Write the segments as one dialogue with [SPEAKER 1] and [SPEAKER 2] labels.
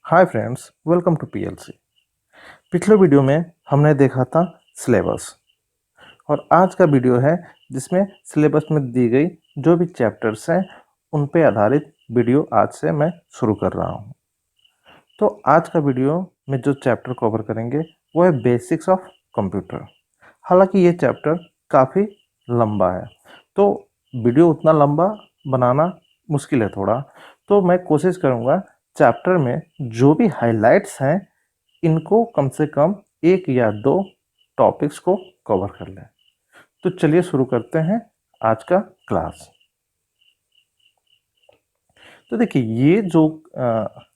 [SPEAKER 1] Hi friends, welcome to PLC. पिछले video में हमने देखा था सिलेबस और आज का वीडियो है जिसमें सिलेबस में दी गई जो भी चैप्टर्स हैं उन पे आधारित वीडियो आज से मैं शुरू कर रहा हूँ। तो आज का वीडियो में जो चैप्टर कवर करेंगे वो है बेसिक्स ऑफ कंप्यूटर। हालांकि ये चैप्टर काफ़ी लंबा है, तो वीडियो उतना लंबा बनाना मुश्किल है थोड़ा। तो मैं कोशिश करूँगा चैप्टर में जो भी हाइलाइट्स हैं इनको कम से कम एक या दो टॉपिक्स को कवर कर लें। तो चलिए शुरू करते हैं आज का क्लास। तो देखिए, ये जो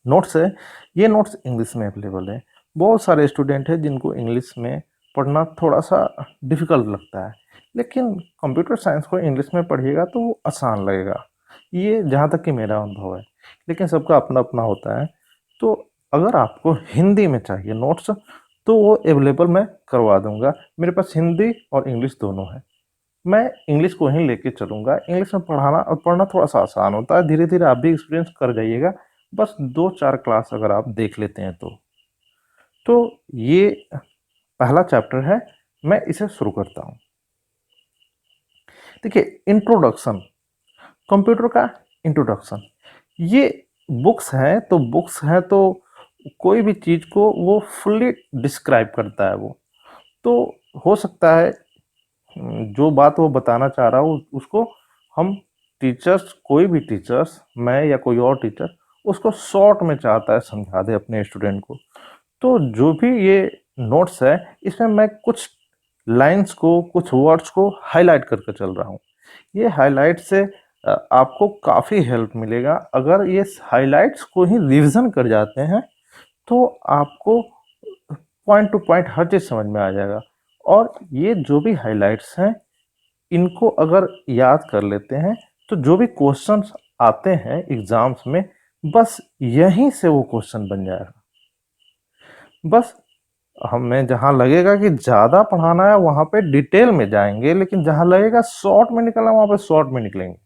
[SPEAKER 1] नोट्स है, ये नोट्स इंग्लिश में अवेलेबल है। बहुत सारे स्टूडेंट हैं जिनको इंग्लिश में पढ़ना थोड़ा सा डिफ़िकल्ट लगता है, लेकिन कंप्यूटर साइंस को इंग्लिश में पढ़िएगा तो वो आसान लगेगा। ये जहाँ तक कि मेरा अनुभव है, लेकिन सबका अपना अपना होता है। तो अगर आपको हिंदी में चाहिए नोट्स तो वो अवेलेबल मैं करवा दूंगा। मेरे पास हिंदी और इंग्लिश दोनों है। मैं इंग्लिश को ही लेके चलूँगा। इंग्लिश में पढ़ाना और पढ़ना थोड़ा-सा आसान होता है। धीरे-धीरे आप भी एक्सपीरियंस कर जाइएगा। बस 2-4 क्लास अगर आप देख लेते हैं तो। तो ये पहला चैप्टर है, मैं इसे शुरू करता हूँ। देखिए, इंट्रोडक्शन, कंप्यूटर का इंट्रोडक्शन। ये बुक्स हैं तो कोई भी चीज़ को वो फुल्ली डिस्क्राइब करता है वो। तो हो सकता है जो बात वो बताना चाह रहा हूँ उसको हम टीचर्स, कोई भी टीचर्स, मैं या कोई और टीचर, उसको शॉर्ट में चाहता है समझा दे अपने स्टूडेंट को। तो जो भी ये नोट्स है इसमें मैं कुछ लाइंस को, कुछ वर्ड्स को हाईलाइट करके चल रहा हूँ। ये हाईलाइट से आपको काफ़ी हेल्प मिलेगा। अगर ये हाईलाइट्स को ही रिविज़न कर जाते हैं तो आपको पॉइंट टू पॉइंट हर चीज़ समझ में आ जाएगा। और ये जो भी हाइलाइट्स हैं इनको अगर याद कर लेते हैं तो जो भी क्वेश्चंस आते हैं एग्जाम्स में, बस यहीं से वो क्वेश्चन बन जाएगा। बस हमें जहाँ लगेगा कि ज़्यादा पढ़ाना है वहाँ पे डिटेल में जाएंगे, लेकिन जहाँ लगेगा शॉर्ट में निकलना वहाँ पे शॉर्ट में निकलेंगे।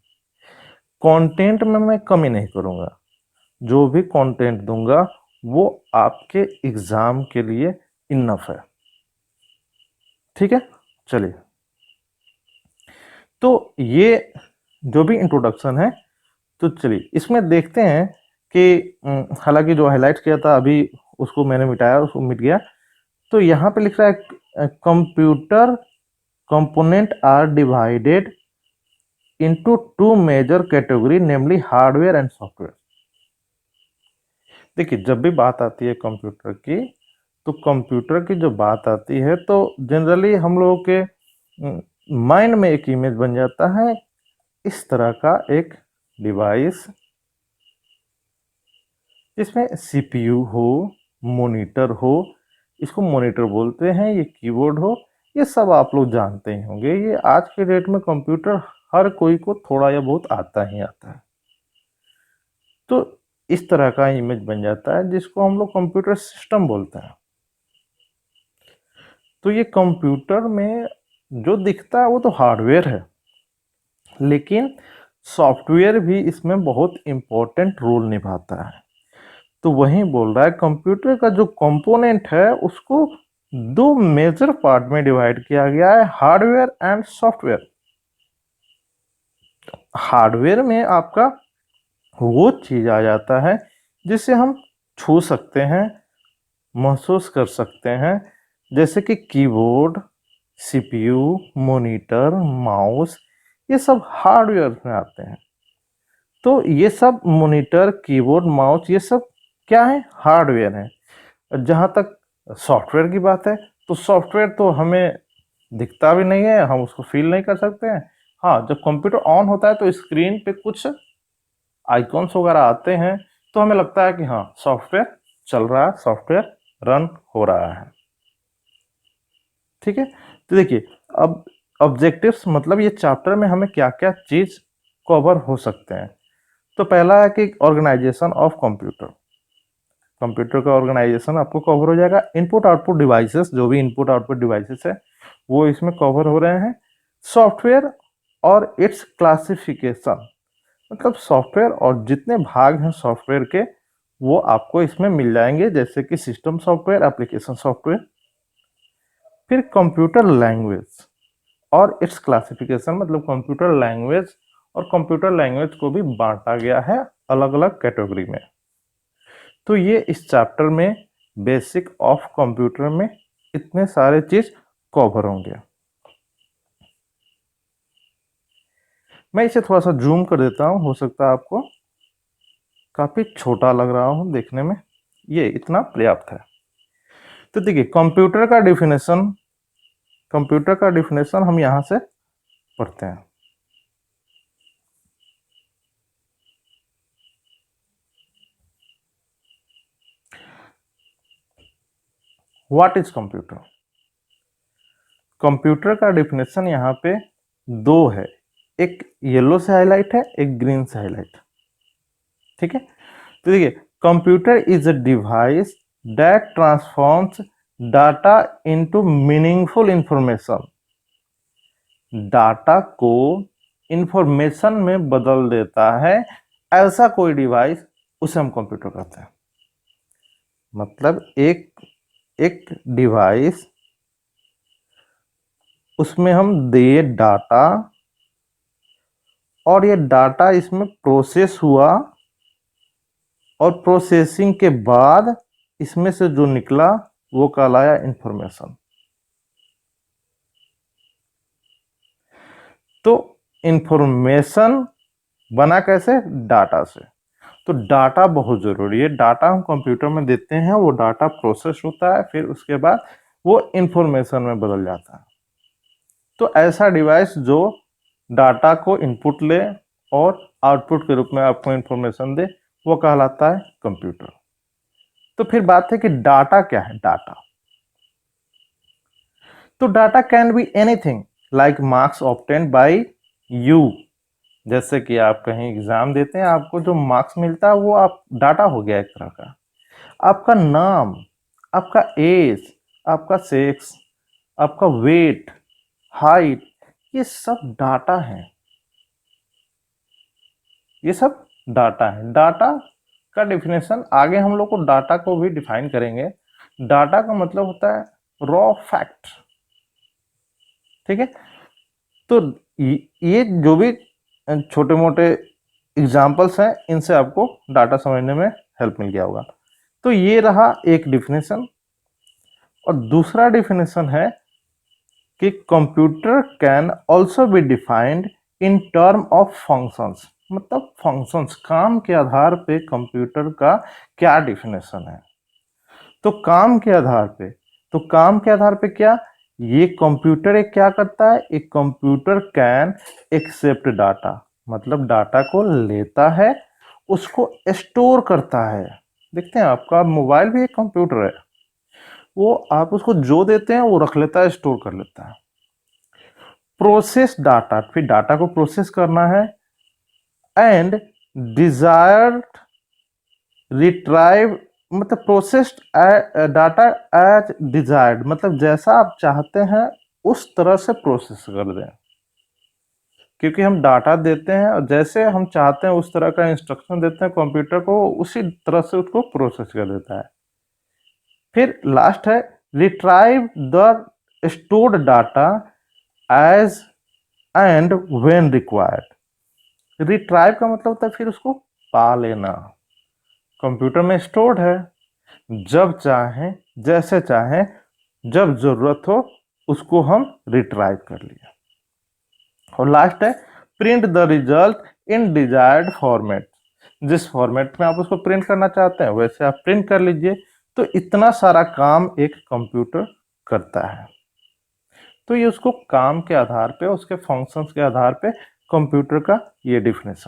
[SPEAKER 1] कंटेंट में मैं कमी नहीं करूँगा। जो भी कंटेंट दूंगा वो आपके एग्ज़ाम के लिए इनफ है। ठीक है, चलिए। तो ये जो भी इंट्रोडक्शन है, तो चलिए इसमें देखते हैं कि हालांकि जो हाईलाइट किया था अभी उसको मैंने मिटाया, उसको मिट गया। तो यहाँ पे लिख रहा है computer component are divided into two major category, namely hardware and software. देखिए, जब भी बात आती है कंप्यूटर की, तो कंप्यूटर की जो बात आती है तो जनरली हम लोगों के माइंड में एक इमेज बन जाता है इस तरह का एक डिवाइस, इसमें सीपीयू हो, मॉनिटर हो, इसको मॉनिटर बोलते हैं, ये कीबोर्ड हो, ये सब आप लोग जानते ही होंगे। ये आज के डेट में कंप्यूटर हर कोई को थोड़ा या बहुत आता ही आता है। तो इस तरह का इमेज बन जाता है जिसको हम लोग कंप्यूटर सिस्टम बोलते हैं। तो ये कंप्यूटर में जो दिखता है वो तो हार्डवेयर है, लेकिन सॉफ्टवेयर भी इसमें बहुत इम्पोर्टेंट रोल निभाता है। तो वही बोल रहा है कंप्यूटर का जो कंपोनेंट है उसको दो मेजर पार्ट में डिवाइड किया गया है, हार्डवेयर एंड सॉफ्टवेयर। हार्डवेयर में आपका वो चीज आ जाता है जिसे हम छू सकते हैं, महसूस कर सकते हैं, जैसे कि कीबोर्ड, सीपीयू, मॉनिटर, माउस, ये सब हार्डवेयर में आते हैं। तो ये सब मॉनिटर, कीबोर्ड, माउस, ये सब क्या है? हार्डवेयर है। जहाँ तक सॉफ्टवेयर की बात है तो सॉफ्टवेयर तो हमें दिखता भी नहीं है, हम उसको फील नहीं कर सकते हैं। हाँ, जब कंप्यूटर ऑन होता है तो स्क्रीन पे कुछ आइकॉन्स वगैरह आते हैं तो हमें लगता है कि हाँ सॉफ्टवेयर चल रहा है, सॉफ्टवेयर रन हो रहा है। ठीक है, तो देखिए अब ऑब्जेक्टिव्स, मतलब ये चैप्टर में हमें क्या क्या चीज कवर हो सकते हैं। तो पहला है कि ऑर्गेनाइजेशन ऑफ कंप्यूटर। कंप्यूटर का ऑर्गेनाइजेशन आपको कवर हो जाएगा। इनपुट आउटपुट डिवाइसेस, जो भी इनपुट आउटपुट डिवाइसेस है वो इसमें कवर हो रहे हैं। सॉफ्टवेयर और इट्स क्लासिफिकेशन, मतलब सॉफ्टवेयर और जितने भाग हैं सॉफ्टवेयर के वो आपको इसमें मिल जाएंगे, जैसे कि सिस्टम सॉफ्टवेयर, एप्लीकेशन सॉफ्टवेयर। फिर कंप्यूटर लैंग्वेज और इट्स क्लासिफिकेशन, मतलब कंप्यूटर लैंग्वेज और कंप्यूटर लैंग्वेज को भी बांटा गया है अलग अलग कैटेगरी में। तो ये इस चैप्टर में बेसिक ऑफ कंप्यूटर में इतने सारे चीज कवर होंगे। मैं इसे थोड़ा सा जूम कर देता हूं, हो सकता है आपको काफी छोटा लग रहा हो देखने में, ये इतना पर्याप्त है। तो देखिए कंप्यूटर का डिफिनेशन हम यहां से पढ़ते हैं। What is computer? कंप्यूटर का डिफिनेशन यहाँ पे दो है, एक येलो से हाईलाइट है, एक ग्रीन से हाईलाइट। ठीक है, तो देखिए, computer is a device that transforms data into meaningful information. Data को इंफॉर्मेशन में बदल देता है, ऐसा कोई डिवाइस, उसे हम कंप्यूटर कहते हैं। मतलब एक डिवाइस, उसमें हम दिए डाटा और ये डाटा इसमें प्रोसेस हुआ और प्रोसेसिंग के बाद इसमें से जो निकला वो कहलाया इंफॉर्मेशन। तो इंफॉर्मेशन बना कैसे? डाटा से। तो डाटा बहुत जरूरी है, डाटा हम कंप्यूटर में देते हैं, वो डाटा प्रोसेस होता है, फिर उसके बाद वो इंफॉर्मेशन में बदल जाता है। तो ऐसा डिवाइस जो डाटा को इनपुट ले और आउटपुट के रूप में आपको इंफॉर्मेशन दे, वो कहलाता है कंप्यूटर। तो फिर बात है कि डाटा क्या है? डाटा, तो data can be anything like marks obtained by you. जैसे कि आप कहीं एग्जाम देते हैं, आपको जो मार्क्स मिलता है वो आप डाटा हो गया एक तरह का। आपका नाम, आपका एज, आपका सेक्स, आपका वेट, हाइट, ये सब डाटा है। ये सब डाटा है। डाटा का डिफिनेशन आगे हम लोग को डाटा को भी डिफाइन करेंगे। डाटा का मतलब होता है रॉ फैक्ट। ठीक है, तो ये जो भी छोटे मोटे एग्जाम्पल्स हैं, इनसे आपको डाटा समझने में हेल्प मिल गया होगा। तो ये रहा एक डिफिनेशन। और दूसरा डिफिनेशन है कि computer can also be defined in term of functions. मतलब फंक्शंस, काम के आधार पे कंप्यूटर का क्या डिफिनेशन है। तो काम के आधार पे, क्या ये कंप्यूटर एक क्या करता है? एक कंप्यूटर कैन एक्सेप्ट डाटा, मतलब डाटा को लेता है, उसको स्टोर करता है। देखते हैं, आपका मोबाइल भी एक कंप्यूटर है, वो आप उसको जो देते हैं वो रख लेता है, स्टोर कर लेता है। प्रोसेस डाटा, फिर डाटा को प्रोसेस करना है। एंड डिजायर्ड रिट्राइव, मतलब प्रोसेस्ड डाटा एज डिजायर्ड, मतलब जैसा आप चाहते हैं उस तरह से प्रोसेस कर दें। क्योंकि हम डाटा देते हैं और जैसे हम चाहते हैं उस तरह का इंस्ट्रक्शन देते हैं कंप्यूटर को, उसी तरह से उसको प्रोसेस कर देता है। फिर लास्ट है retrieve the stored data as and when required. Retrieve का मतलब होता है फिर उसको पा लेना। कंप्यूटर में स्टोर्ड है, जब चाहें, जैसे चाहें, जब जरूरत हो उसको हम रिट्राइव कर लिया। और लास्ट है print the result in desired format. जिस फॉर्मेट में आप उसको प्रिंट करना चाहते हैं वैसे आप प्रिंट कर लीजिए। तो इतना सारा काम एक कंप्यूटर करता है। तो ये उसको काम के आधार पे, उसके फंक्शंस के आधार पे कंप्यूटर का ये डिफिनेशन